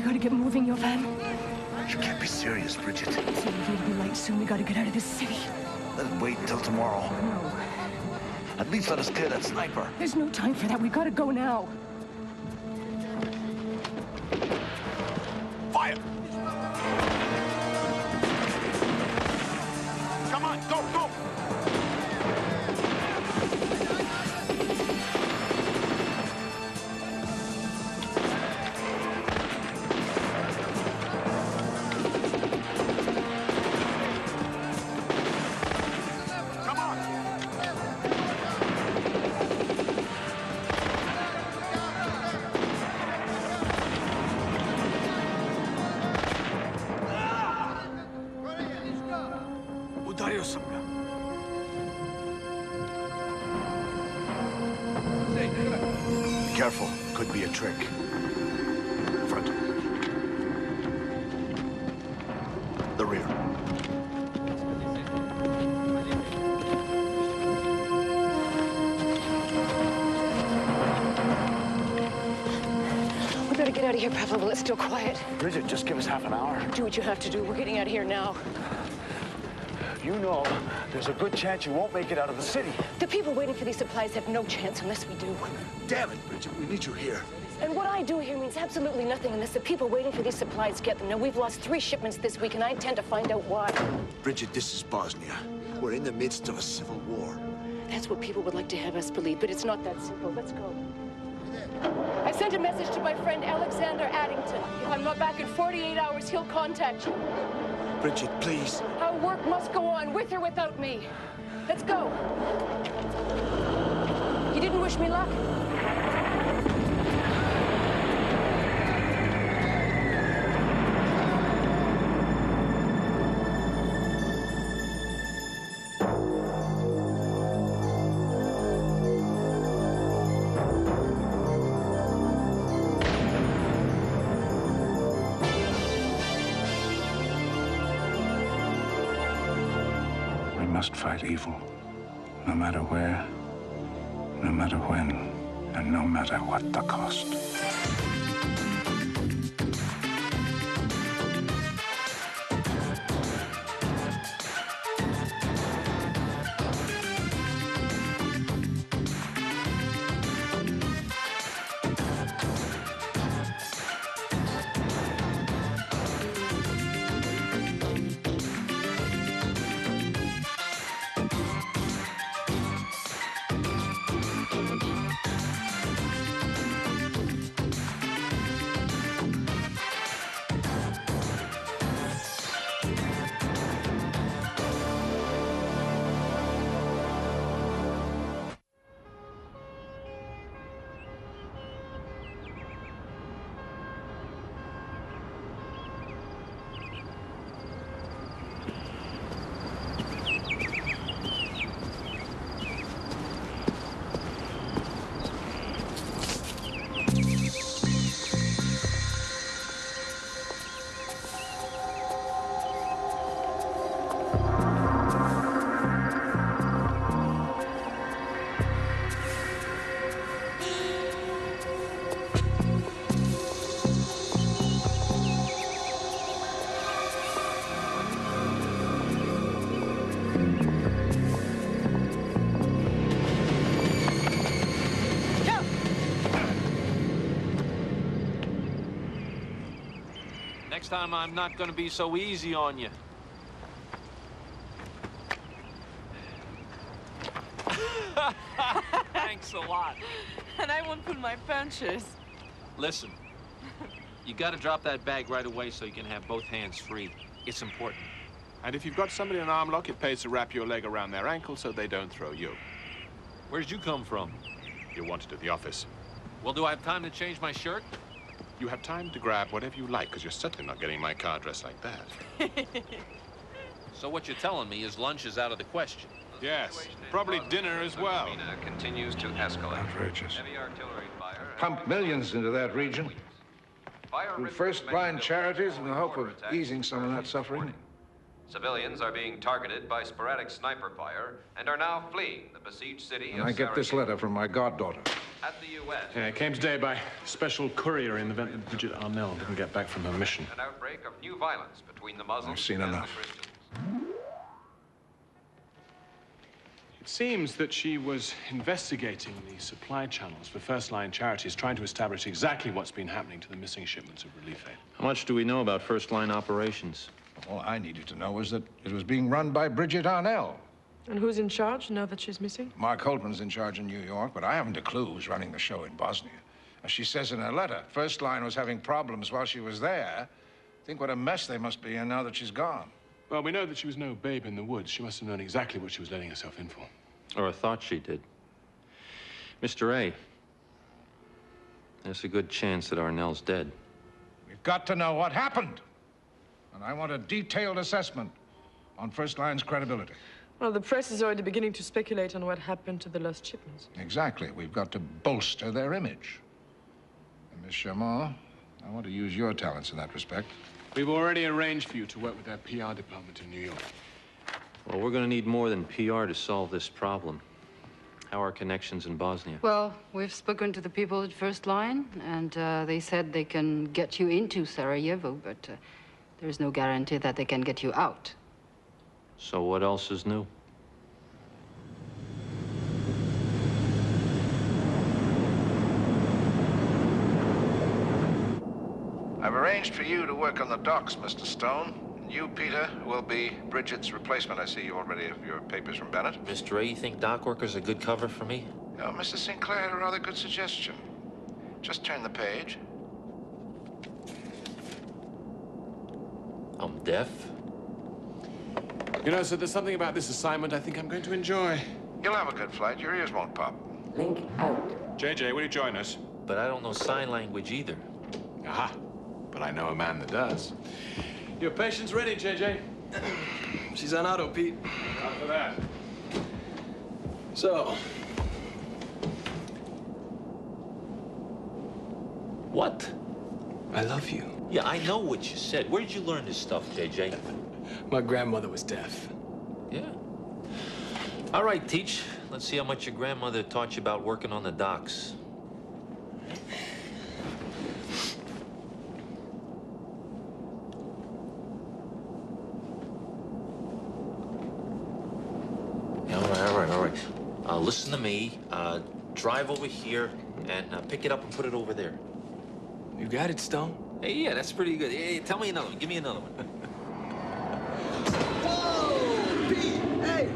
gotta get moving, your van. You can't be serious, Bridget. It's gonna be late soon. We gotta get out of this city. Let it wait until tomorrow. No. At least let us clear that sniper. There's no time for that. We gotta go now. Fire! Come on, go, go! Careful, could be a trick. Front. The rear. We gotta get out of here, Pavel, but let's still quiet. Bridget, just give us half an hour. Do what you have to do. We're getting out of here now. You know, there's a good chance you won't make it out of the city. The people waiting for these supplies have no chance unless we do. Damn it, Bridget, we need you here. And what I do here means absolutely nothing unless the people waiting for these supplies get them. Now, we've lost 3 shipments this week, and I intend to find out why. Bridget, this is Bosnia. We're in the midst of a civil war. That's what people would like to have us believe, but it's not that simple. Let's go. I sent a message to my friend Alexander Addington. If I'm not back in 48 hours, he'll contact you. Bridget, please. Our work must go on, with or without me. Let's go. You didn't wish me luck? We must fight evil, no matter where, no matter when, and no matter what the cost. Next time, I'm not gonna be so easy on you. Thanks a lot. And I won't pull my punches. Listen, you gotta drop that bag right away so you can have both hands free. It's important. And if you've got somebody in an arm lock, it pays to wrap your leg around their ankle so they don't throw you. Where'd you come from? You're wanted at the office. Well, do I have time to change my shirt? You have time to grab whatever you like, because you're certainly not getting my car dressed like that. So what you're telling me is lunch is out of the question. Yes, probably dinner as well. Continues to escalate. Outrageous. Heavy artillery fire. Pump millions into that region. Through first-blind charities in the hope of easing some of that suffering. Civilians are being targeted by sporadic sniper fire and are now fleeing the besieged city And of I get this Sarajevo. letter from my goddaughter. at the U.S. Yeah, it came today by special courier in the event that Bridget Arnell didn't get back from her mission. An outbreak of new violence between the Muslims I've seen and enough. the Christians. It seems that she was investigating the supply channels for first-line charities, trying to establish exactly what's been happening to the missing shipments of relief aid. How much do we know about first-line operations? All I needed to know was that it was being run by Bridget Arnell. And who's in charge now that she's missing? Mark Holtman's in charge in New York, but I haven't a clue who's running the show in Bosnia. As she says in her letter, First Line was having problems while she was there. Think what a mess they must be in now that she's gone. Well, we know that she was no babe in the woods. She must have known exactly what she was letting herself in for. Or thought she did. Mr. A, there's a good chance that Arnell's dead. We've got to know what happened. And I want a detailed assessment on First Line's credibility. Well, the press is already beginning to speculate on what happened to the lost shipments. Exactly. We've got to bolster their image. And Miss Chamon, I want to use your talents in that respect. We've already arranged for you to work with their PR department in New York. Well, we're going to need more than PR to solve this problem. How are connections in Bosnia? Well, we've spoken to the people at First Line, and they said they can get you into Sarajevo, but there's no guarantee that they can get you out. So what else is new? I've arranged for you to work on the docks, Mr. Stone. And you, Peter, will be Bridget's replacement. I see you already have your papers from Bennett. Mr. A, you think dock worker's a good cover for me? Oh, Mr. Sinclair had a rather good suggestion. Just turn the page. I'm deaf. You know, so there's something about this assignment I think I'm going to enjoy. You'll have a good flight. Your ears won't pop. Link out. JJ, will you join us? But I don't know sign language either. Aha. But I know a man that does. Your patient's ready, JJ. She's on auto, Pete. Out for that. So, What? I love you. Yeah, I know what you said. Where did you learn this stuff, JJ? My grandmother was deaf. Yeah. All right, Teach. Let's see how much your grandmother taught you about working on the docks. Yeah, all right. Listen to me. Drive over here and pick it up and put it over there. You got it, Stone? Hey, yeah, that's pretty good. Hey, tell me another one. Give me another one. Whoa! Pete! Hey!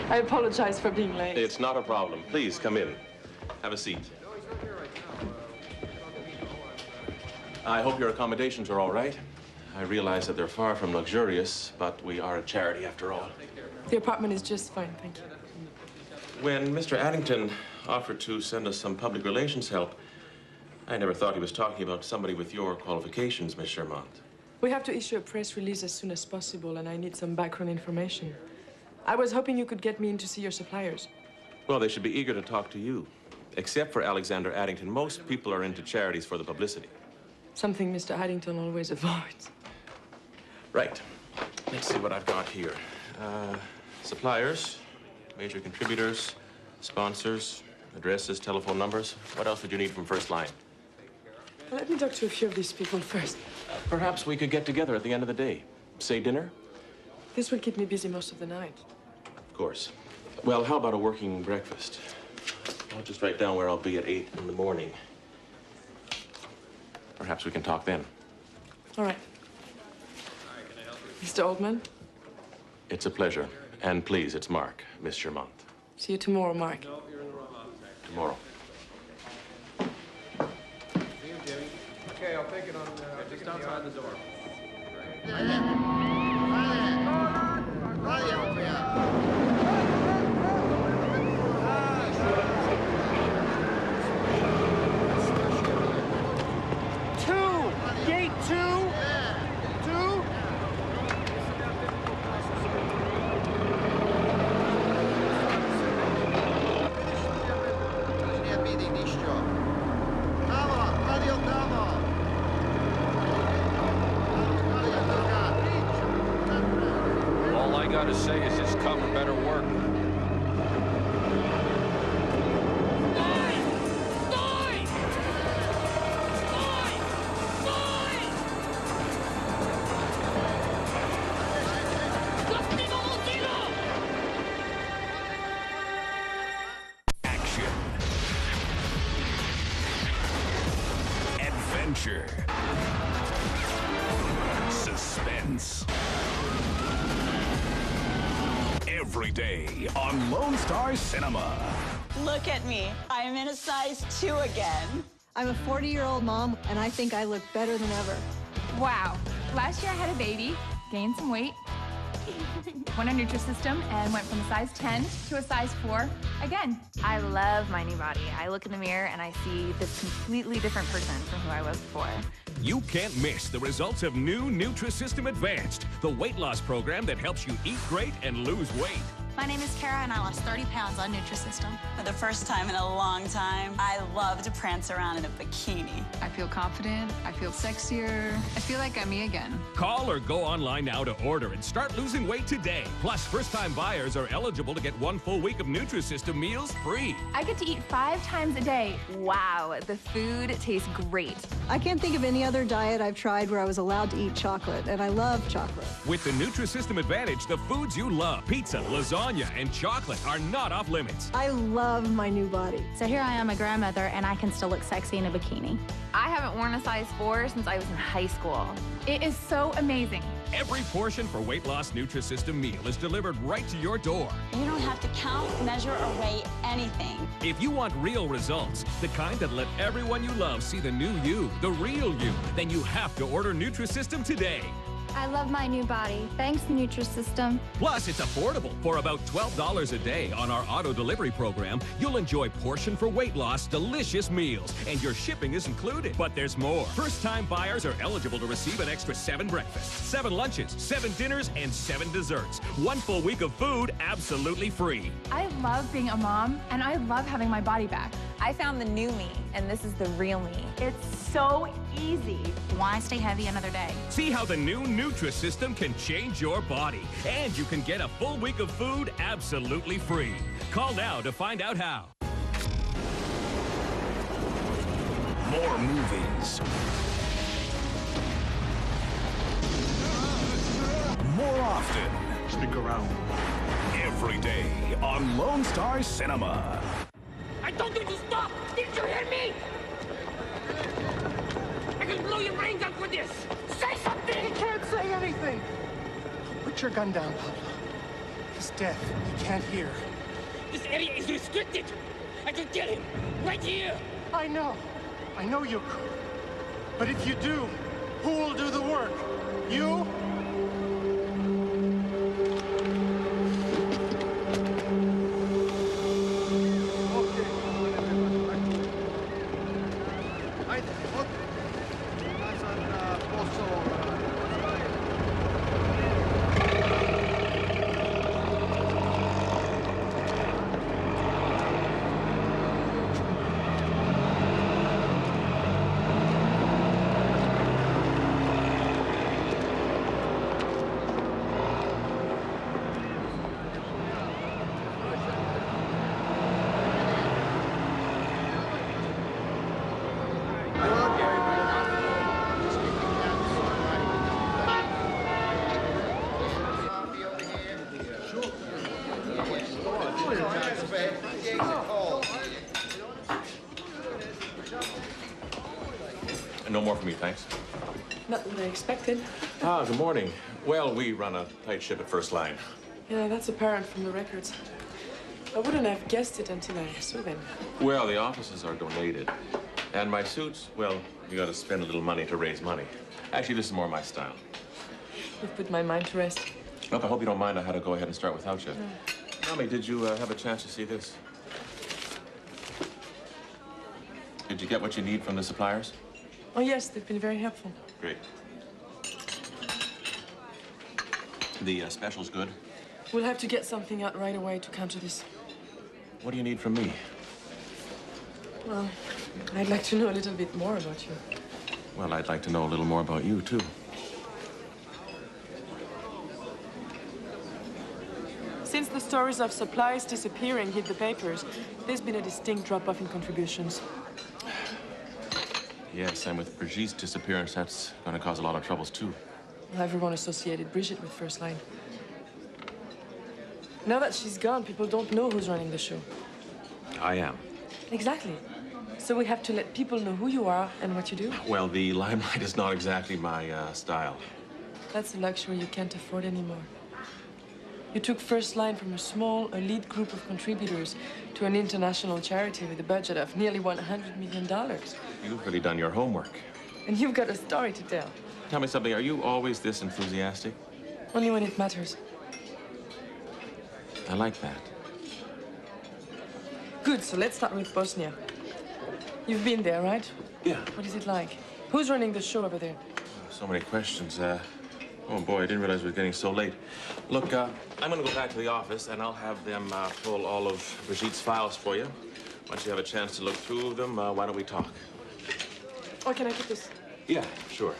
I apologize for being late. It's not a problem. Please, come in. Have a seat. I hope your accommodations are all right. I realize that they're far from luxurious, but we are a charity after all. The apartment is just fine, thank you. When Mr. Addington offered to send us some public relations help, I never thought he was talking about somebody with your qualifications, Miss Shermont. We have to issue a press release as soon as possible, and I need some background information. I was hoping you could get me in to see your suppliers. Well, they should be eager to talk to you. Except for Alexander Addington, most people are into charities for the publicity. Something Mr. Addington always avoids. Right. Let's see what I've got here. Suppliers, major contributors, sponsors, addresses, telephone numbers. What else would you need from First Line? Let me talk to a few of these people first. Perhaps we could get together at the end of the day. Say dinner? This will keep me busy most of the night. Of course. Well, how about a working breakfast? I'll just write down where I'll be at 8 in the morning. Perhaps we can talk then. All right. Mr. Oldman? It's a pleasure. And please, it's Mark, Miss Shermont. See you tomorrow, Mark. Tomorrow. Okay, I'll take it on just outside the door. Gate 2? 2? you gotta say is this cover better work. Adventure. Suspense. Every day on Lone Star Cinema. Look at me. I am in a size 2 again. I'm a 40-year-old mom, and I think I look better than ever. Wow. Last year I had a baby, gained some weight, went on Nutrisystem, and went from a size 10 to a size 4 again. I love my new body. I look in the mirror and I see this completely different person from who I was before. You can't miss the results of new Nutrisystem Advanced, the weight loss program that helps you eat great and lose weight. My name is Kara, and I lost 30 pounds on Nutrisystem. For the first time in a long time, I love to prance around in a bikini. I feel confident, I feel sexier, I feel like I'm me again. Call or go online now to order and start losing weight today. Plus, first-time buyers are eligible to get 1 full week of Nutrisystem meals free. I get to eat 5 times a day. Wow, the food tastes great. I can't think of any other diet I've tried where I was allowed to eat chocolate, and I love chocolate. With the Nutrisystem Advantage, the foods you love, pizza, lasagna, and chocolate are not off limits. I love my new body. So here I am, a grandmother, and I can still look sexy in a bikini. I haven't worn a size 4 since I was in high school. It is so amazing. Every portion for weight loss Nutrisystem meal is delivered right to your door. You don't have to count, measure, or weigh anything. If you want real results, the kind that let everyone you love see the new you, the real you, then you have to order Nutrisystem today. I love my new body. Thanks, Nutrisystem. Plus, it's affordable. For about $12 a day on our auto delivery program, you'll enjoy portion for weight loss, delicious meals, and your shipping is included. But there's more. First-time buyers are eligible to receive an extra 7 breakfasts, 7 lunches, 7 dinners, and 7 desserts. 1 full week of food absolutely free. I love being a mom, and I love having my body back. I found the new me, and this is the real me. It's so easy. Why stay heavy another day? See how the new Nutrisystem can change your body. And you can get a full week of food absolutely free. Call now to find out how. More movies. More often. Stick around. Every day on Lone Star Cinema. I told you to stop! Didn't you hear me? I can blow your brains out for this! Say something! He can't say anything! Put your gun down, Pablo. He's deaf. He can't hear. This area is restricted! I can get him! Right here! I know. I know you could. But if you do, who will do the work? You? No more for me, thanks. Not what I expected. Ah, good morning. Well, we run a tight ship at First Line. Yeah, that's apparent from the records. I wouldn't have guessed it until I saw them. Well, the offices are donated. And my suits, well, you gotta spend a little money to raise money. Actually, this is more my style. You've put my mind to rest. Look, I hope you don't mind I had to go ahead and start without you. Mommy, did you have a chance to see this? Did you get what you need from the suppliers? Oh, yes, they've been very helpful. Great. The special's good? We'll have to get something out right away to counter this. What do you need from me? Well, I'd like to know a little bit more about you. Well, I'd like to know a little more about you, too. Since the stories of supplies disappearing hit the papers, there's been a distinct drop-off in contributions. Yes, and with Brigitte's disappearance, that's going to cause a lot of troubles, too. Well, everyone associated Brigitte with First Line. Now that she's gone, people don't know who's running the show. I am. Exactly. So we have to let people know who you are and what you do. Well, the limelight is not exactly my style. That's a luxury you can't afford anymore. You took First Line from a small, elite group of contributors to an international charity with a budget of nearly $100 million. You've really done your homework. And you've got a story to tell. Tell me something, are you always this enthusiastic? Only when it matters. I like that. Good, so let's start with Bosnia. You've been there, right? Yeah. What is it like? Who's running the show over there? So many questions. Oh, boy, I didn't realize it was getting so late. Look, I'm going to go back to the office, and I'll have them pull all of Brigitte's files for you. Once you have a chance to look through them, why don't we talk? Oh, can I get this? Yeah, sure.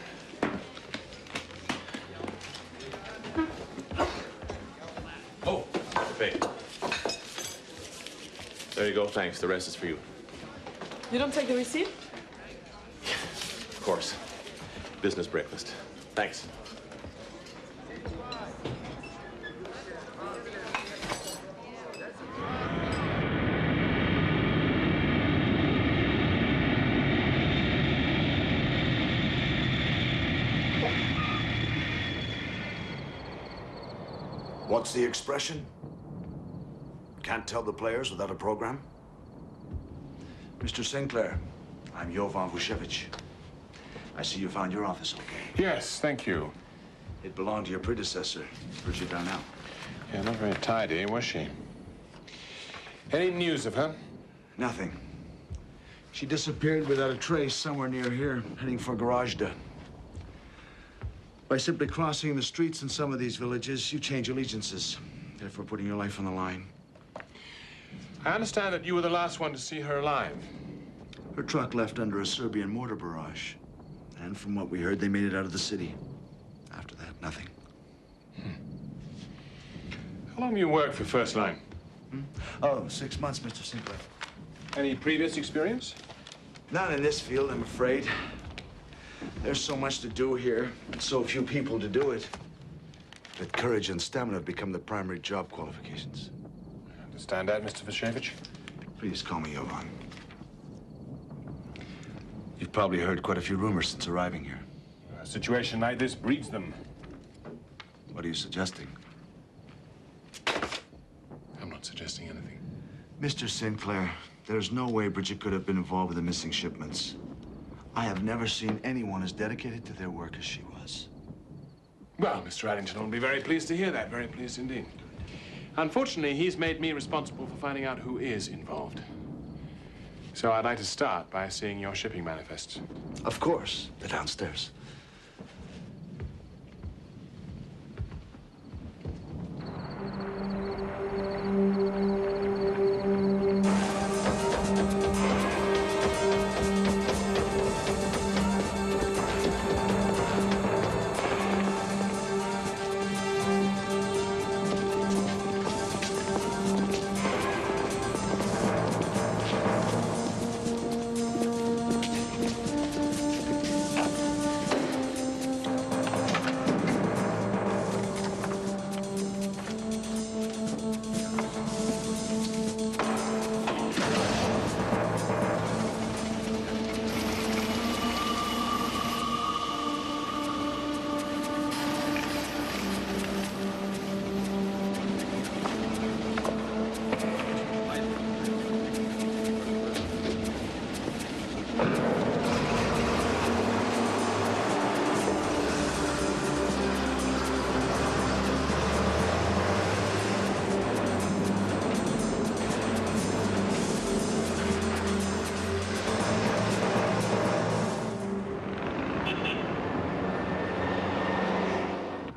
Oh, pay. There you go, thanks. The rest is for you. You don't take the receipt? Of course. Business breakfast. Thanks. What's the expression? Can't tell the players without a program? Mr. Sinclair, I'm Jovan Vucevic. I see you found your office okay. Yes, thank you. It belonged to your predecessor, Brigitte Darnell. Yeah, not very tidy, was she? Any news of her? Nothing. She disappeared without a trace somewhere near here, heading for Garajda. By simply crossing the streets in some of these villages, you change allegiances, therefore putting your life on the line. I understand that you were the last one to see her alive. Her truck left under a Serbian mortar barrage. And from what we heard, they made it out of the city. After that, nothing. How long have you worked for First Line? Oh, 6 months, Mr. Sinclair. Any previous experience? Not in this field, I'm afraid. There's so much to do here, and so few people to do it. But courage and stamina have become the primary job qualifications. I understand that, Mr. Vucevic. Please call me Jovan. You've probably heard quite a few rumors since arriving here. A situation like this breeds them. What are you suggesting? I'm not suggesting anything. Mr. Sinclair, there's no way Brigitte could have been involved with the missing shipments. I have never seen anyone as dedicated to their work as she was. Well, Mr. Addington will be very pleased to hear that. Very pleased indeed. Unfortunately, he's made me responsible for finding out who is involved. So I'd like to start by seeing your shipping manifests. Of course. They're downstairs.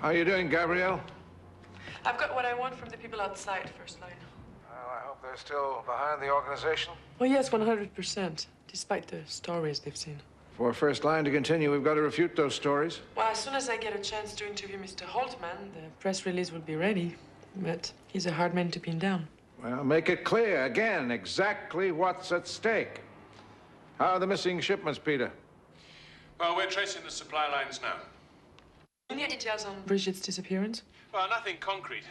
How are you doing, Gabrielle? I've got what I want from the people outside First Line. Well, I hope they're still behind the organization. Oh, yes, 100%, despite the stories they've seen. For First Line to continue, we've got to refute those stories. Well, as soon as I get a chance to interview Mr. Holtman, the press release will be ready. But he's a hard man to pin down. Well, make it clear again exactly what's at stake. How are the missing shipments, Peter? Well, we're tracing the supply lines now. Any details on Bridget's disappearance? Well, nothing concrete.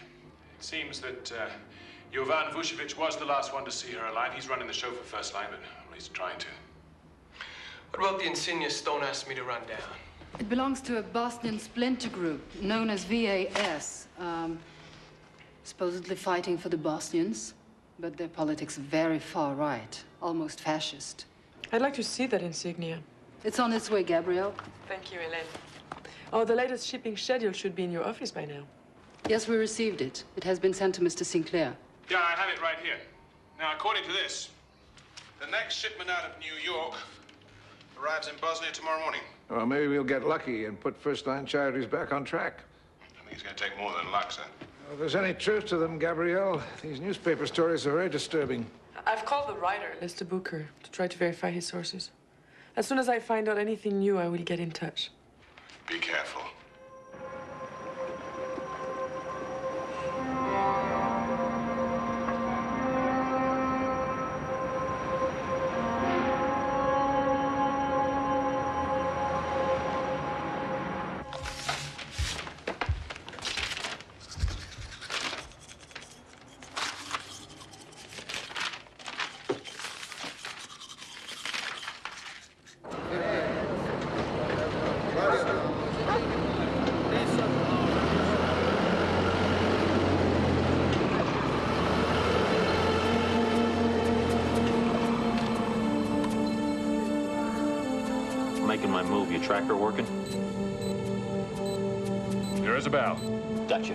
It seems that Jovan Vucevic was the last one to see her alive. He's running the show for First Line, but at least trying to. What about the insignia Stone asked me to run down? It belongs to a Bosnian splinter group known as VAS. Supposedly fighting for the Bosnians, but their politics are very far right, almost fascist. I'd like to see that insignia. It's on its way, Gabrielle. Thank you, Elaine. Oh, the latest shipping schedule should be in your office by now. Yes, we received it. It has been sent to Mr. Sinclair. Yeah, I have it right here. Now, according to this, the next shipment out of New York arrives in Bosnia tomorrow morning. Well, maybe we'll get lucky and put First Line Charities back on track. I think it's going to take more than luck, sir. If there's any truth to them, Gabrielle, these newspaper stories are very disturbing. I've called the writer, Lester Booker, to try to verify his sources. As soon as I find out anything new, I will get in touch. Be careful. Making my move. Your tracker working? There is a bell. Gotcha.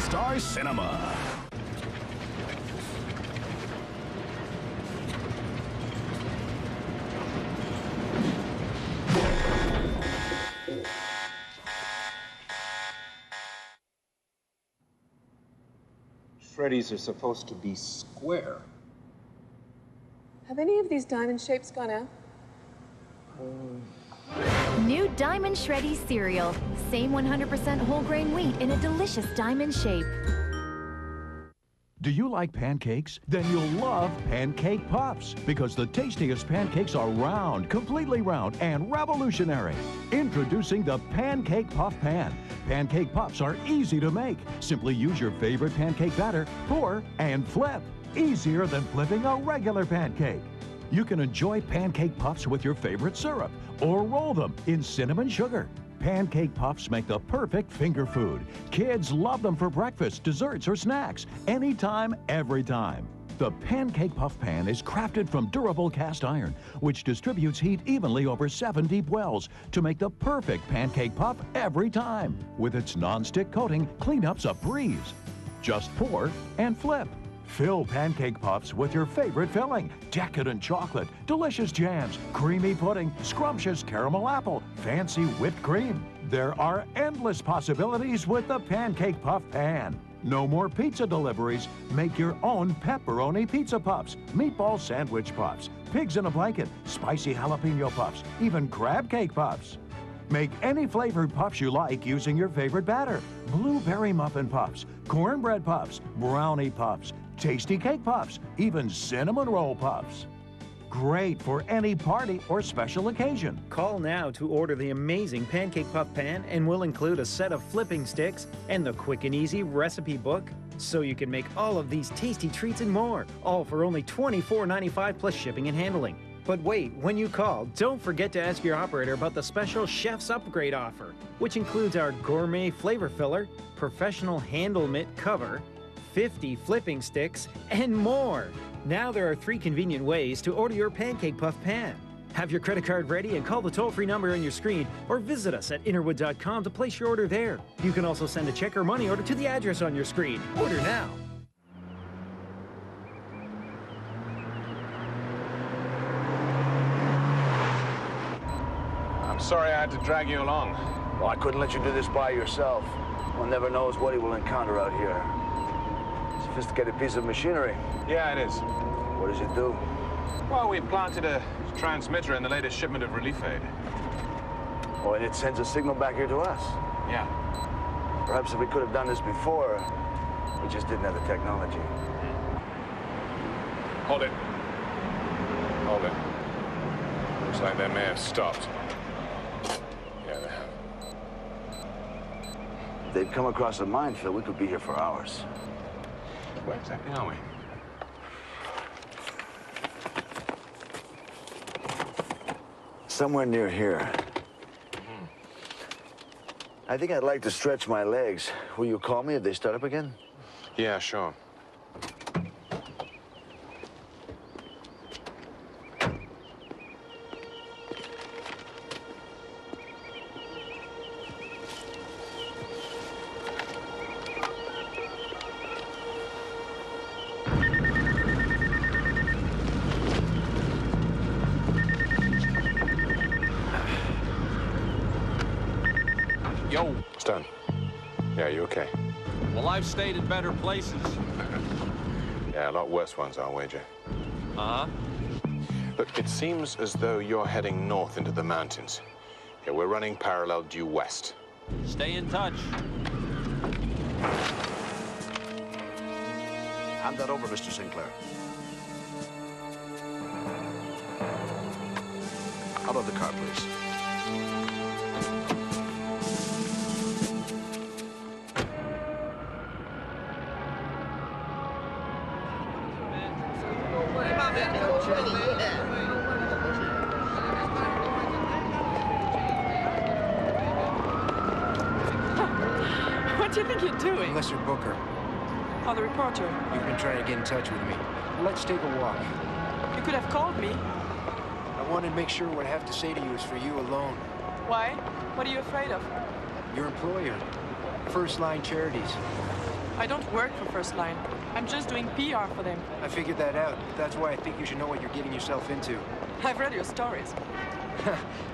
Star Cinema. Freddy's are supposed to be square. Have any of these diamond shapes gone out? New Diamond Shreddy cereal. Same 100% whole grain wheat in a delicious diamond shape. Do you like pancakes? Then you'll love Pancake Puffs, because the tastiest pancakes are round, completely round, and revolutionary. Introducing the Pancake Puff Pan. Pancake Puffs are easy to make. Simply use your favorite pancake batter, pour, and flip. Easier than flipping a regular pancake. You can enjoy Pancake Puffs with your favorite syrup, or roll them in cinnamon sugar. Pancake Puffs make the perfect finger food. Kids love them for breakfast, desserts, or snacks. Anytime, every time. The Pancake Puff Pan is crafted from durable cast iron, which distributes heat evenly over 7 deep wells to make the perfect pancake puff every time. With its non-stick coating, cleanup's a breeze. Just pour and flip. Fill pancake puffs with your favorite filling: decadent chocolate, delicious jams, creamy pudding, scrumptious caramel apple, fancy whipped cream. There are endless possibilities with the Pancake Puff Pan. No more pizza deliveries. Make your own pepperoni pizza puffs, meatball sandwich puffs, pigs in a blanket, spicy jalapeno puffs, even crab cake puffs. Make any flavored puffs you like using your favorite batter. Blueberry muffin puffs, cornbread puffs, brownie puffs, tasty cake puffs, even cinnamon roll puffs. Great for any party or special occasion. Call now to order the amazing Pancake Puff Pan, and we'll include a set of flipping sticks and the quick and easy recipe book, so you can make all of these tasty treats and more, all for only $24.95 plus shipping and handling. But wait, when you call, don't forget to ask your operator about the special Chef's Upgrade offer, which includes our gourmet flavor filler, professional handle mitt cover, 50 flipping sticks, and more. Now there are 3 convenient ways to order your Pancake Puff Pan. Have your credit card ready and call the toll-free number on your screen, or visit us at innerwood.com to place your order there. You can also send a check or money order to the address on your screen. Order now. I'm sorry I had to drag you along. Well, I couldn't let you do this by yourself. One never knows what he will encounter out here. Sophisticated piece of machinery. Yeah, it is. What does it do? Well, we planted a transmitter in the latest shipment of relief aid. Oh, and it sends a signal back here to us? Yeah. Perhaps if we could have done this before, we just didn't have the technology. Hold it. Hold it. Looks like they may have stopped. Yeah, they have. If they'd come across a minefield, we could be here for hours. Where exactly are we? Somewhere near here. I think I'd like to stretch my legs. Will you call me if they start up again? Yeah, sure. Yo. Stone. Yeah, you okay? Well, I've stayed in better places. Yeah, a lot worse ones, I'll wager. Uh-huh. Look, it seems as though you're heading north into the mountains. Yeah, we're running parallel due west. Stay in touch. Hand that over, Mr. Sinclair. How about the car, please? What do you think you're doing? Lesser Booker, Oh, the reporter. you've been trying to get in touch with me. Let's take a walk. You could have called me. I want to make sure what I have to say to you is for you alone. Why? What are you afraid of? Your employer, First Line Charities. I don't work for First Line. I'm just doing PR for them. I figured that out. That's why I think you should know what you're getting yourself into. I've read your stories.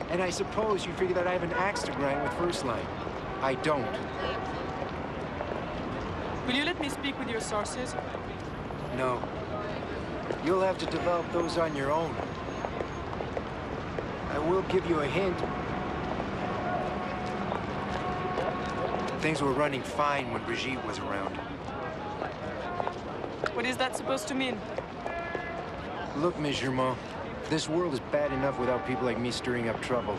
And I suppose you figure that I have an axe to grind with First Line. I don't. Will you let me speak with your sources? No. You'll have to develop those on your own. I will give you a hint. Things were running fine when Brigitte was around. What is that supposed to mean? Look, Miss Germain, this world is bad enough without people like me stirring up trouble.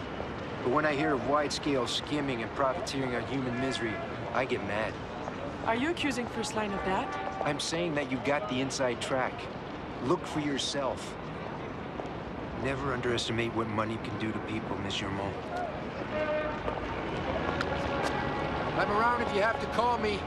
But when I hear of wide-scale skimming and profiteering on human misery, I get mad. Are you accusing First Line of that? I'm saying that you got the inside track. Look for yourself. Never underestimate what money can do to people, Miss Germain. I'm around if you have to call me.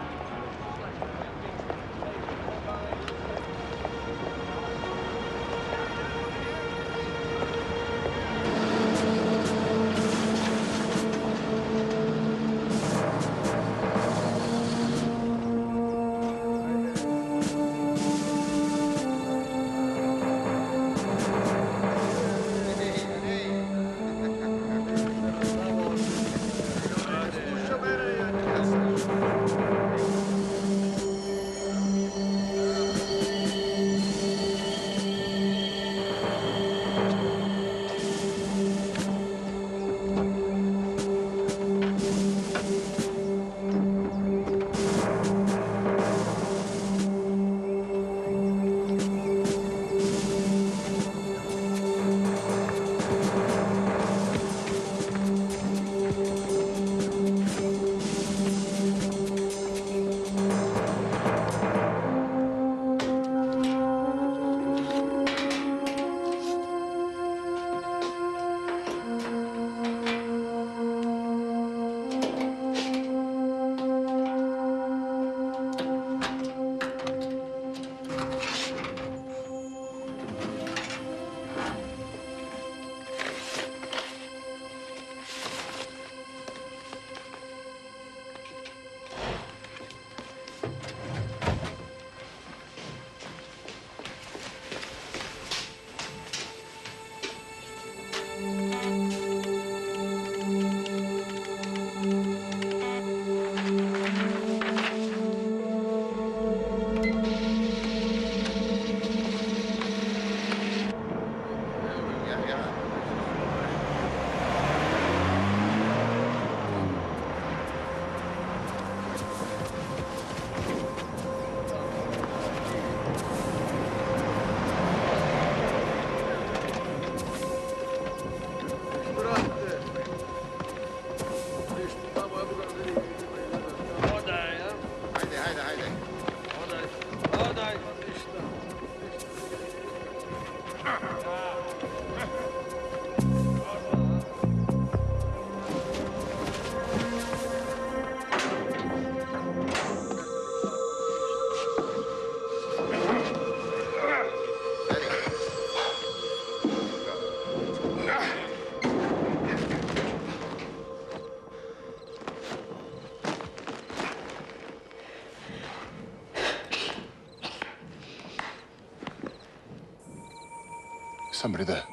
somebody there.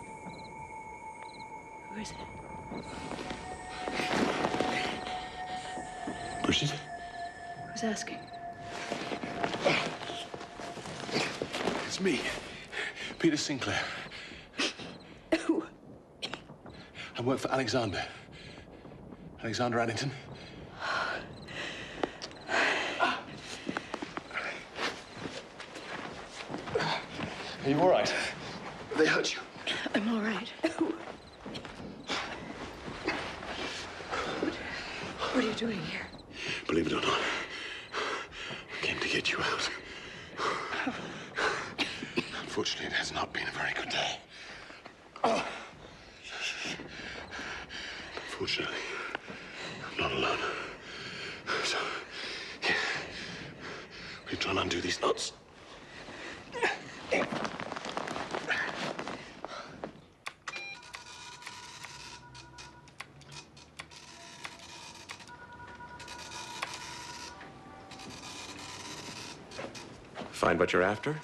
Who is it? Bridget? Who's asking? It's me, Peter Sinclair. Who? I work for Alexander Addington. Are you all right? They hurt you. I'm all right. What are you doing here? Believe it or not, I came to get you out. Unfortunately, it has not been a very good day. Fortunately, I'm not alone. So, yeah, we're trying to undo these knots. Find what you're after?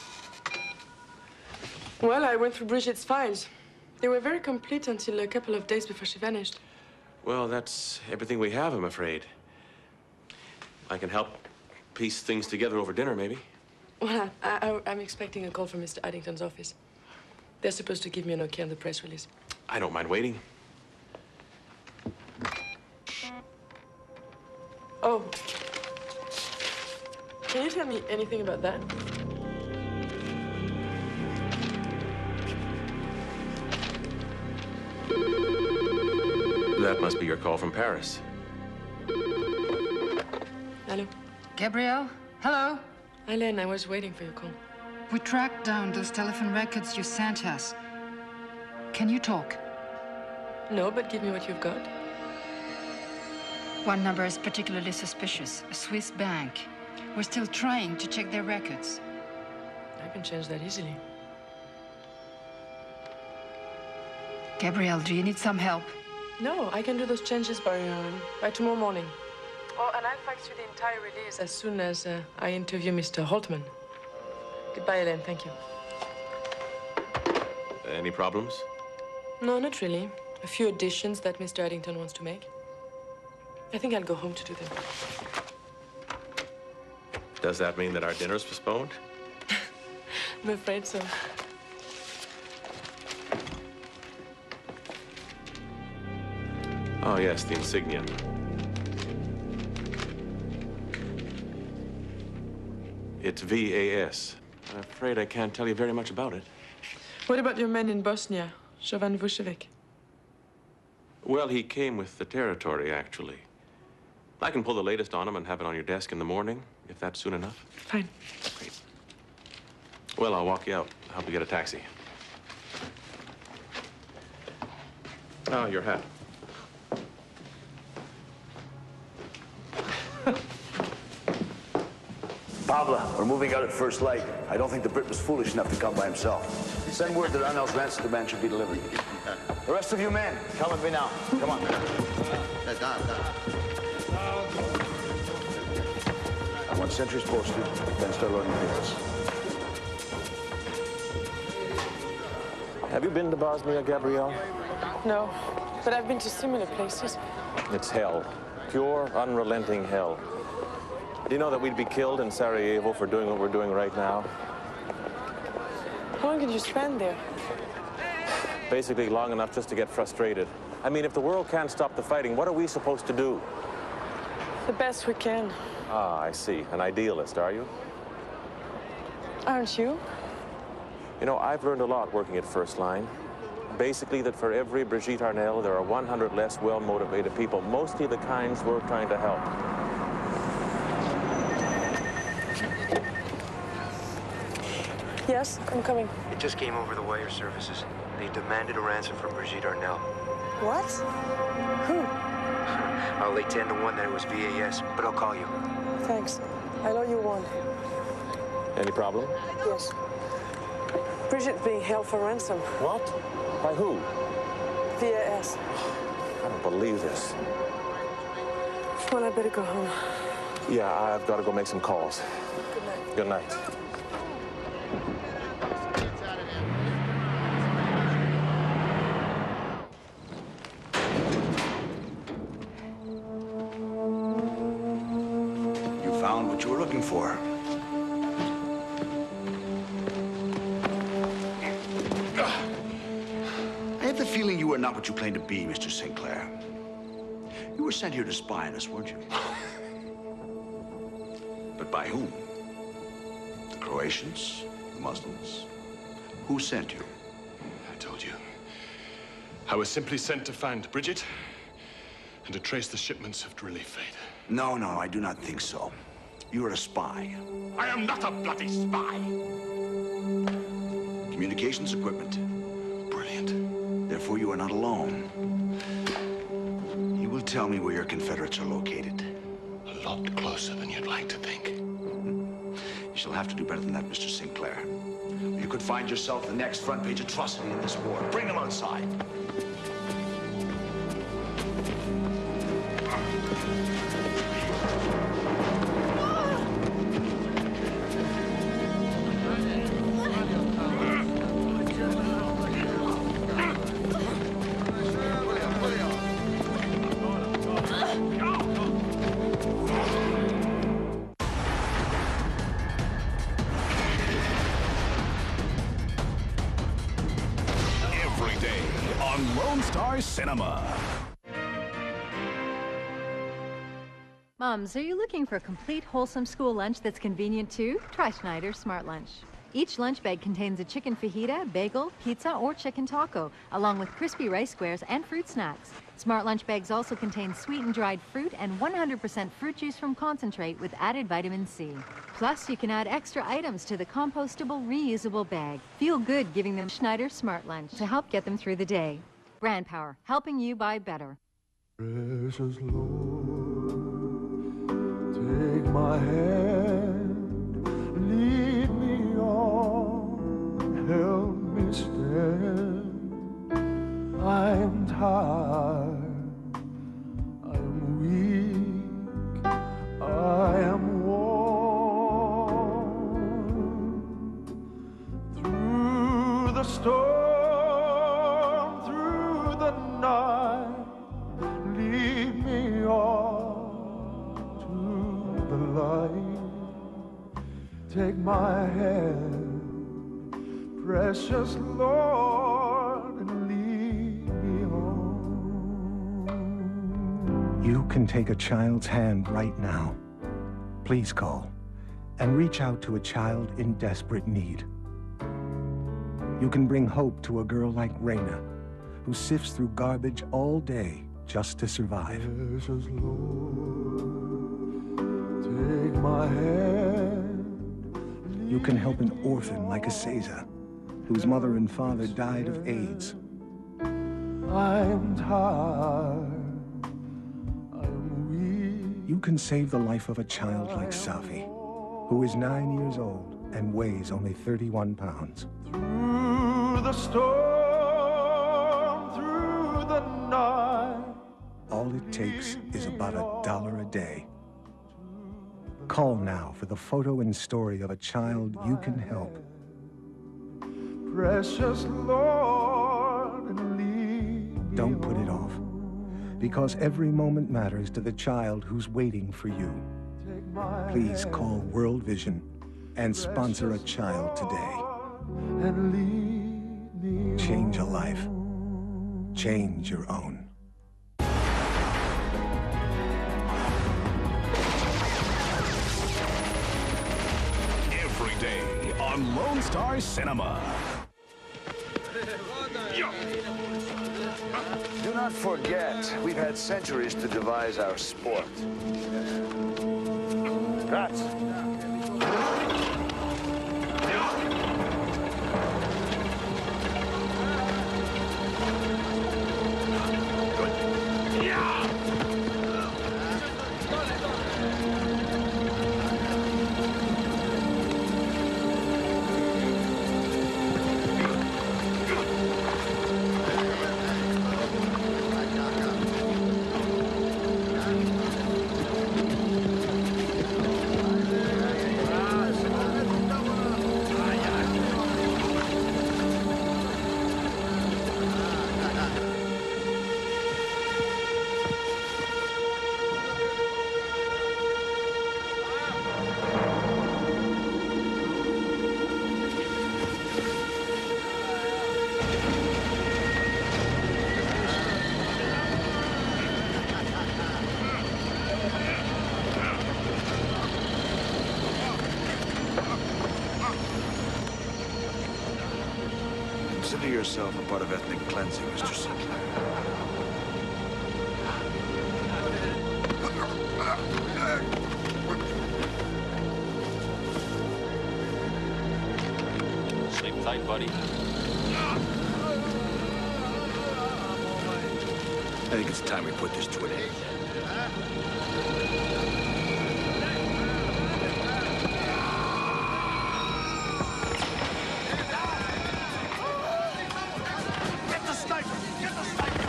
Well, I went through Bridget's files. They were very complete until a couple of days before she vanished. Well, that's everything we have, I'm afraid. I can help piece things together over dinner, maybe. Well, I'm expecting a call from Mr. Addington's office. They're supposed to give me an okay on the press release. I don't mind waiting. Oh. Can you tell me anything about that? That must be your call from Paris. Hello? Gabrielle? Hello? Eileen, I was waiting for your call. We tracked down those telephone records you sent us. Can you talk? No, but give me what you've got. One number is particularly suspicious, a Swiss bank. We're still trying to check their records. I can change that easily. Gabrielle, do you need some help? No, I can do those changes by tomorrow morning. Oh, and I'll fax you the entire release as soon as I interview Mr. Holtman. Goodbye, Ellen. Thank you. Any problems? No, not really. A few additions that Mr. Addington wants to make. I think I'll go home to do them. Does that mean that our dinner's postponed? I'm afraid so. Oh, yes, the insignia. It's VAS. I'm afraid I can't tell you very much about it. What about your man in Bosnia, Jovan Vucevic? Well, he came with the territory, actually. I can pull the latest on him and have it on your desk in the morning, if that's soon enough. Fine. Great. Well, I'll walk you out. Help you get a taxi. Oh, your hat. Pablo, we're moving out at first light. I don't think the Brit was foolish enough to come by himself. Send word that Arnell's ransom demand should be delivered. The rest of you men, come with me now. Come on. I want sentries posted, then start loading vehicles. Have you been to Bosnia, Gabrielle? No, but I've been to similar places. It's hell. Pure, unrelenting hell. Do you know that we'd be killed in Sarajevo for doing what we're doing right now? How long did you spend there? Basically long enough just to get frustrated. I mean, if the world can't stop the fighting, what are we supposed to do? The best we can. Ah, I see. An idealist, are you? Aren't you? You know, I've learned a lot working at First Line. Basically, that for every Brigitte Arnell, there are 100 less well-motivated people, mostly the kinds we're trying to help. Yes, I'm coming. It just came over the wire services. They demanded a ransom from Brigitte Arnell. What? Who? I'll lay 10 to 1 that it was VAS, but I'll call you. Thanks. I know you won. Any problem? Yes. Bridget's being held for ransom. What? By who? VAS. I don't believe this. Well, I better go home. Yeah, I've got to go make some calls. Good night. Good night. what you were looking for. I have the feeling you are not what you claim to be, Mr. Sinclair. You were sent here to spy on us, weren't you? But by whom? The Croatians? The Muslims? Who sent you? I told you. I was simply sent to find Bridget and to trace the shipments of relief aid. No, I do not think so. You are a spy. I am not a bloody spy! Communications equipment. Brilliant. Therefore, you are not alone. You will tell me where your Confederates are located. A lot closer than you'd like to think. You shall have to do better than that, Mr. Sinclair. You could find yourself the next front page atrocity in this war. Bring them outside. Every day on Lone Star Cinema. Moms, are you looking for a complete, wholesome school lunch that's convenient too? Try Schneider's Smart Lunch. Each lunch bag contains a chicken fajita, bagel, pizza, or chicken taco, along with crispy rice squares and fruit snacks. Smart Lunch bags also contain sweetened dried fruit and 100% fruit juice from concentrate with added vitamin C. Plus, you can add extra items to the compostable, reusable bag. Feel good giving them Schneider's Smart Lunch to help get them through the day. Brand Power, helping you buy better. Precious Lord, take my hand, lead me on, help me stand. I am tired, I am weak, I am worn. Through the storm, through the night, lead me on to the light. Take my hand, precious Lord, and lead me on. You can take a child's hand right now. Please call and reach out to a child in desperate need. You can bring hope to a girl like Raina, who sifts through garbage all day just to survive. Precious Lord, take my hand. You can help an orphan like Acesa, whose mother and father died of AIDS. I am tired, I am weak. You can save the life of a child like Safi, who is 9 years old and weighs only 31 pounds. Through the storm, through the night. All it takes is about $1 a day. Call now for the photo and story of a child you can help. Precious Lord, and lead me Don't put it off, because every moment matters to the child who's waiting for you. Please call World Vision and sponsor a child today. and lead me Change a life. Change your own. Every day on Lone Star Cinema. Do not forget, we've had centuries to devise our sport. That's... yourself a part of ethnic cleansing, Mr. Sinclair. Sleep tight, buddy. I think it's time we put this to an end. Get the sniper! Get the sniper!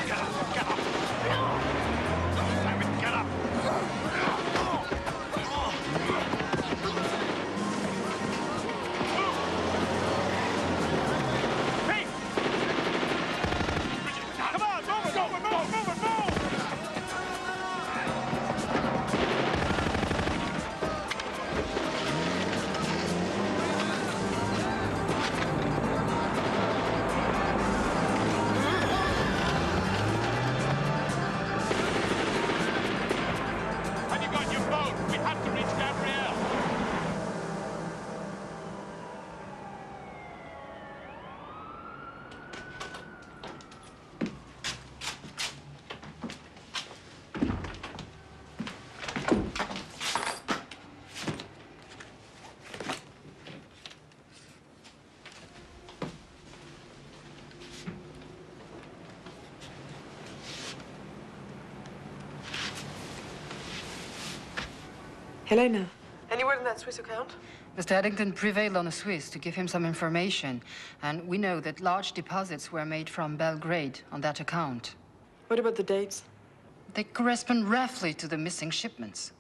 Get up! Get up! Damn it, get up! Hey! Come on, move it, move it, move it, move it, move! Have you got your boat? We have to reach Gabrielle. Helena, any word on that Swiss account? Mr. Eddington prevailed on a Swiss to give him some information, and we know that large deposits were made from Belgrade on that account. What about the dates? They correspond roughly to the missing shipments.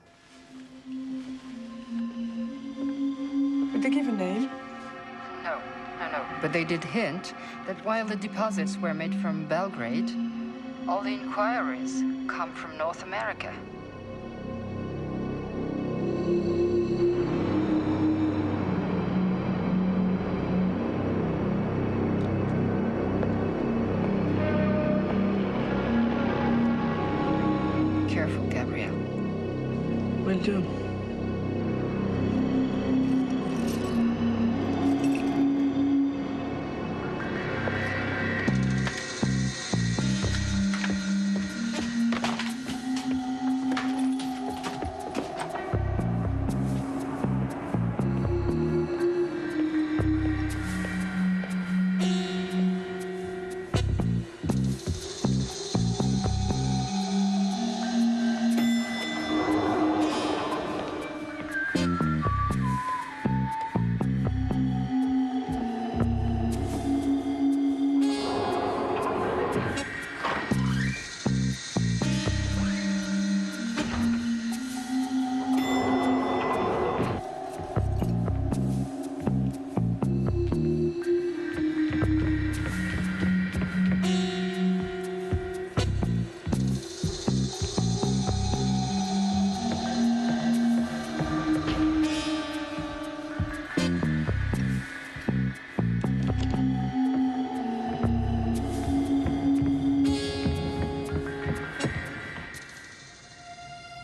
Did they give a name? No. But they did hint that while the deposits were made from Belgrade, all the inquiries come from North America. Careful, Gabrielle. Will do.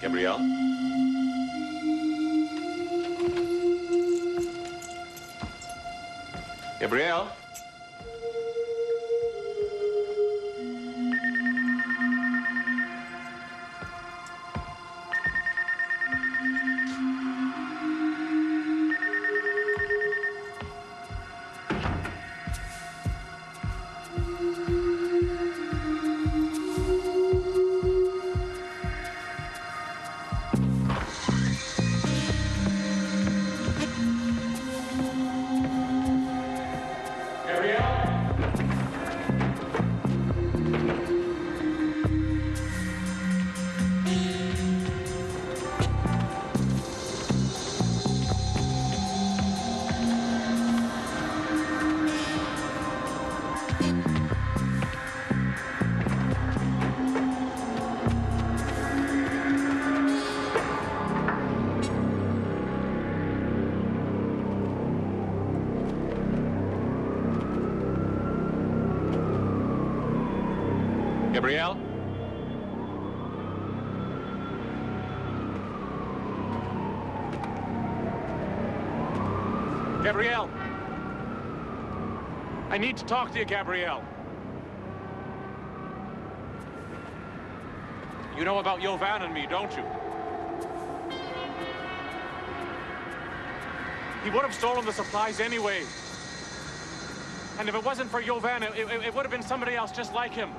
Gabrielle? Gabrielle? Gabrielle? Gabrielle! I need to talk to you, Gabrielle. You know about Jovan and me, don't you? He would have stolen the supplies anyway. And if it wasn't for Jovan, it would have been somebody else just like him.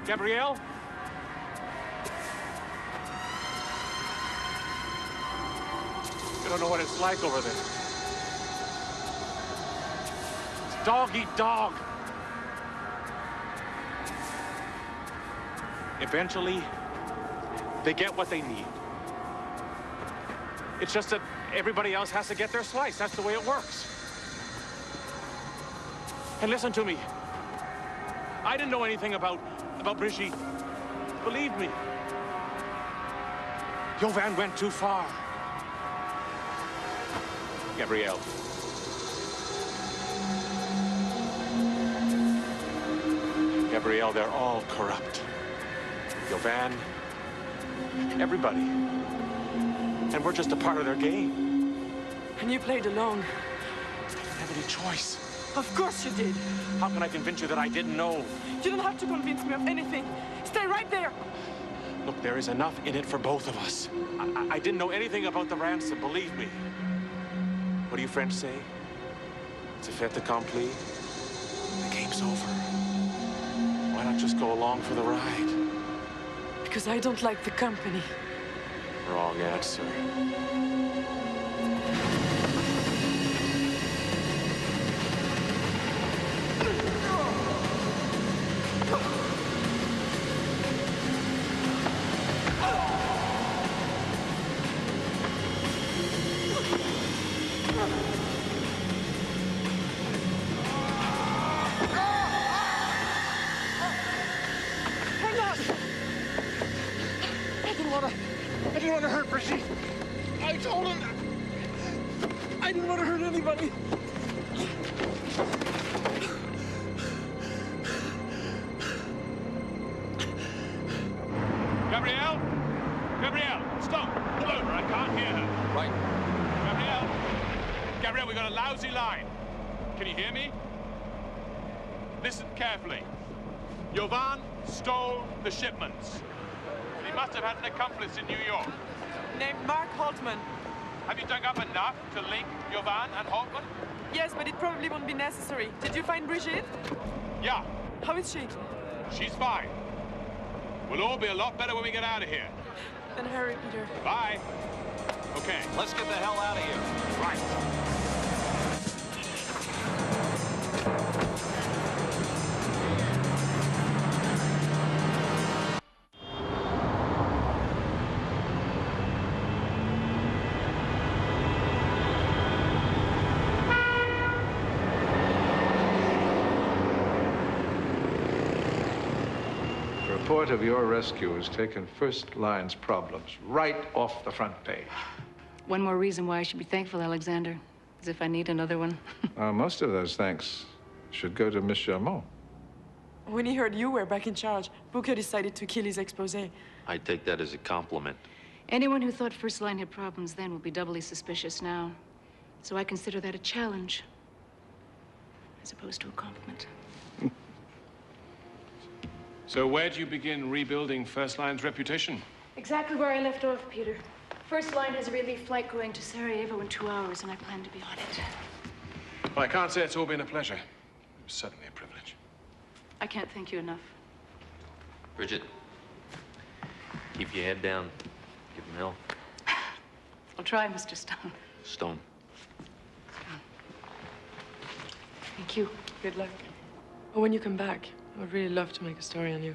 Gabrielle? You don't know what it's like over there. It's dog eat dog. Eventually, they get what they need. It's just that everybody else has to get their slice. That's the way it works. And listen to me. I didn't know anything about Brigitte. Believe me. Jovan went too far. Gabrielle. Gabrielle, they're all corrupt. Jovan, everybody. And we're just a part of their game. And you played along. I didn't have any choice. Of course you did. How can I convince you that I didn't know? You don't have to convince me of anything. Stay right there. Look, there is enough in it for both of us. I didn't know anything about the ransom, believe me. What do you French say? It's a fait accompli. The game's over. Why not just go along for the ride? Because I don't like the company. Wrong answer. I didn't want to hurt Brigitte. I told him I didn't want to hurt anybody. Gabrielle? Gabrielle, stop! Pull over, I can't hear her. Right. Gabrielle? Gabrielle, we got a lousy line. Can you hear me? Listen carefully. Jovan stole the shipments. He must have had an accomplice in New York. Named Mark Holtman. Have you dug up enough to link Jovan and Holtman? Yes, but it probably won't be necessary. Did you find Brigitte? Yeah. How is she? She's fine. We'll all be a lot better when we get out of here. Then hurry, Peter. Bye. Okay. Let's get the hell out of here. Right. Report of your rescue has taken First Line's problems right off the front page. One more reason why I should be thankful, Alexander. As if I need another one. Most of those thanks should go to Miss Germain. When he heard you were back in charge, Booker decided to kill his expose. I take that as a compliment. Anyone who thought First Line had problems then will be doubly suspicious now. So I consider that a challenge, as opposed to a compliment. So where do you begin rebuilding First Line's reputation? Exactly where I left off, Peter. First Line has a relief flight going to Sarajevo in 2 hours, and I plan to be on it. Well, I can't say it's all been a pleasure. It was certainly a privilege. I can't thank you enough. Bridget, keep your head down. Give him hell. I'll try, Mr. Stone. Stone. Thank you. Good luck. Oh, when you come back, I would really love to make a story on you.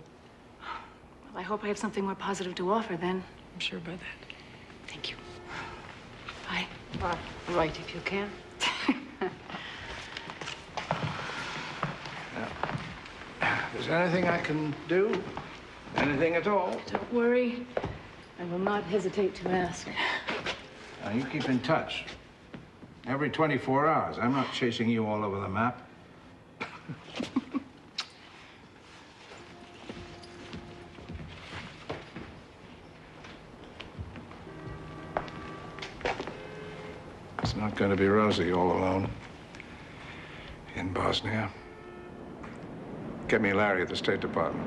Well, I hope I have something more positive to offer then. I'm sure about that. Thank you. Bye. Right, if you can. Is there anything I can do? Anything at all? Don't worry. I will not hesitate to ask. Now, you keep in touch. Every 24 hours. I'm not chasing you all over the map. It's not going to be rosy all alone in Bosnia. Get me Larry at the State Department.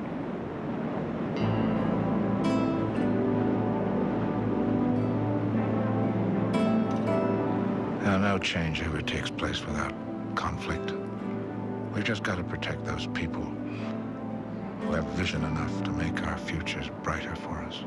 Now, no change ever takes place without conflict. We've just got to protect those people who have vision enough to make our futures brighter for us.